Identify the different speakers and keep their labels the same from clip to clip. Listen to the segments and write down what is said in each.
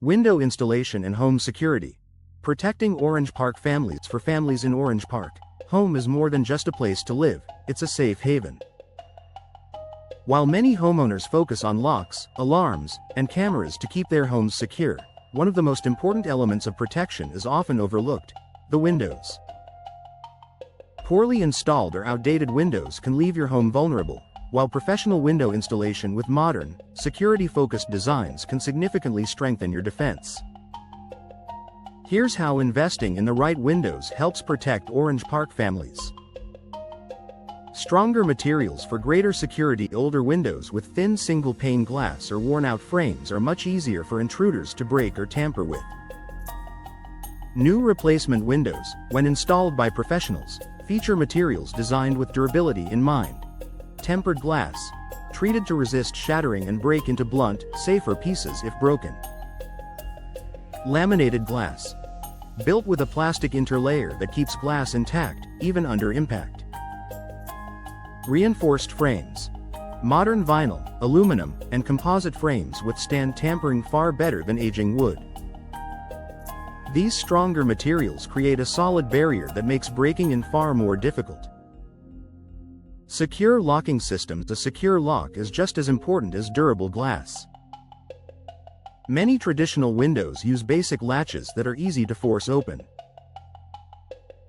Speaker 1: Window installation and home security. Protecting Orange Park families. For families in Orange Park, home is more than just a place to live, it's a safe haven. While many homeowners focus on locks, alarms, and cameras to keep their homes secure, one of the most important elements of protection is often overlooked: the windows. Poorly installed or outdated windows can leave your home vulnerable, while professional window installation with modern, security-focused designs can significantly strengthen your defense. Here's how investing in the right windows helps protect Orange Park families. Stronger materials for greater security. Older windows with thin single-pane glass or worn-out frames are much easier for intruders to break or tamper with. New replacement windows, when installed by professionals, feature materials designed with durability in mind. Tempered glass, treated to resist shattering and break into blunt, safer pieces if broken. Laminated glass, built with a plastic interlayer that keeps glass intact, even under impact. Reinforced frames. Modern vinyl, aluminum, and composite frames withstand tampering far better than aging wood. These stronger materials create a solid barrier that makes breaking in far more difficult. Secure locking systems. A secure lock is just as important as durable glass. Many traditional windows use basic latches that are easy to force open.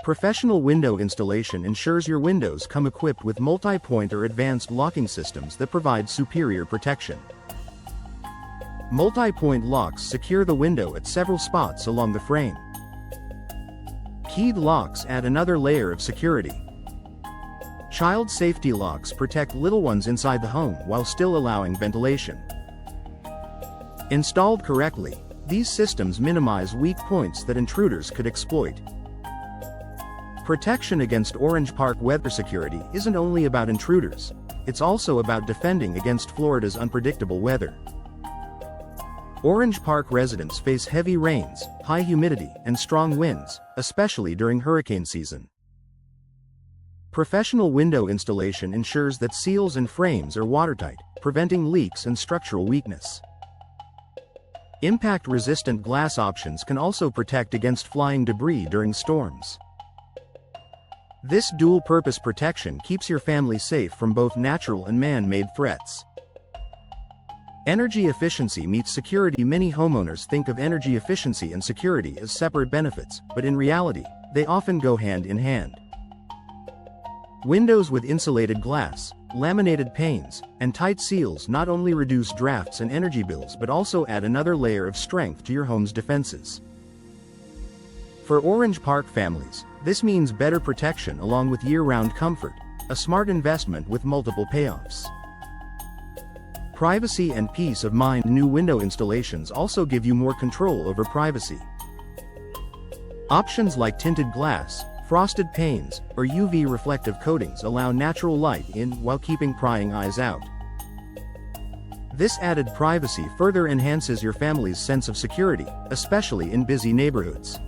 Speaker 1: Professional window installation ensures your windows come equipped with multi-point or advanced locking systems that provide superior protection. Multi-point locks secure the window at several spots along the frame. Keyed locks add another layer of security. Child safety locks protect little ones inside the home while still allowing ventilation. Installed correctly, these systems minimize weak points that intruders could exploit. Protection against Orange Park weather. Security isn't only about intruders, it's also about defending against Florida's unpredictable weather. Orange Park residents face heavy rains, high humidity, and strong winds, especially during hurricane season. Professional window installation ensures that seals and frames are watertight, preventing leaks and structural weakness. Impact-resistant glass options can also protect against flying debris during storms. This dual-purpose protection keeps your family safe from both natural and man-made threats. Energy efficiency meets security. Many homeowners think of energy efficiency and security as separate benefits, but in reality, they often go hand in hand. Windows with insulated glass, laminated panes, and tight seals not only reduce drafts and energy bills but also add another layer of strength to your home's defenses. For Orange Park families, this means better protection along with year-round comfort, a smart investment with multiple payoffs. Privacy and peace of mind. New window installations also give you more control over privacy. Options like tinted glass, frosted panes, or UV reflective coatings allow natural light in while keeping prying eyes out. This added privacy further enhances your family's sense of security, especially in busy neighborhoods.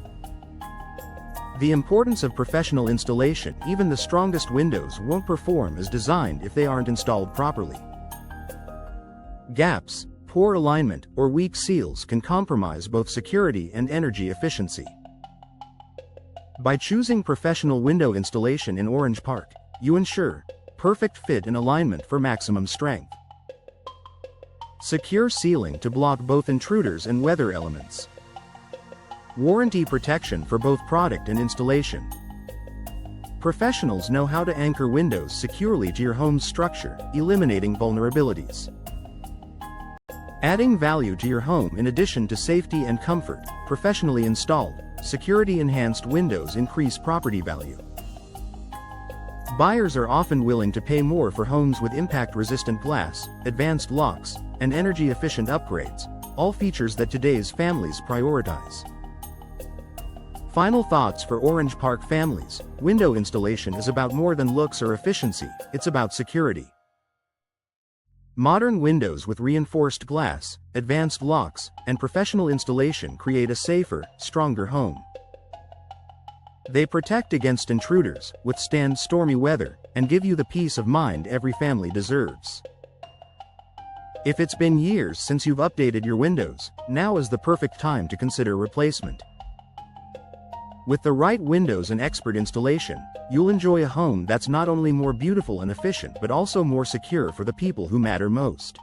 Speaker 1: The importance of professional installation. Even the strongest windows won't perform as designed if they aren't installed properly. Gaps, poor alignment, or weak seals can compromise both security and energy efficiency. By choosing professional window installation in Orange Park, you ensure perfect fit and alignment for maximum strength. Secure sealing to block both intruders and weather elements. Warranty protection for both product and installation. Professionals know how to anchor windows securely to your home's structure, eliminating vulnerabilities. Adding value to your home. In addition to safety and comfort, professionally installed, security-enhanced windows increase property value. Buyers are often willing to pay more for homes with impact-resistant glass, advanced locks, and energy-efficient upgrades, all features that today's families prioritize. Final thoughts for Orange Park families. Window installation is about more than looks or efficiency, it's about security. Modern windows with reinforced glass, advanced locks, and professional installation create a safer, stronger home. They protect against intruders, withstand stormy weather, and give you the peace of mind every family deserves. If it's been years since you've updated your windows, now is the perfect time to consider replacement. With the right windows and expert installation, you'll enjoy a home that's not only more beautiful and efficient but also more secure for the people who matter most.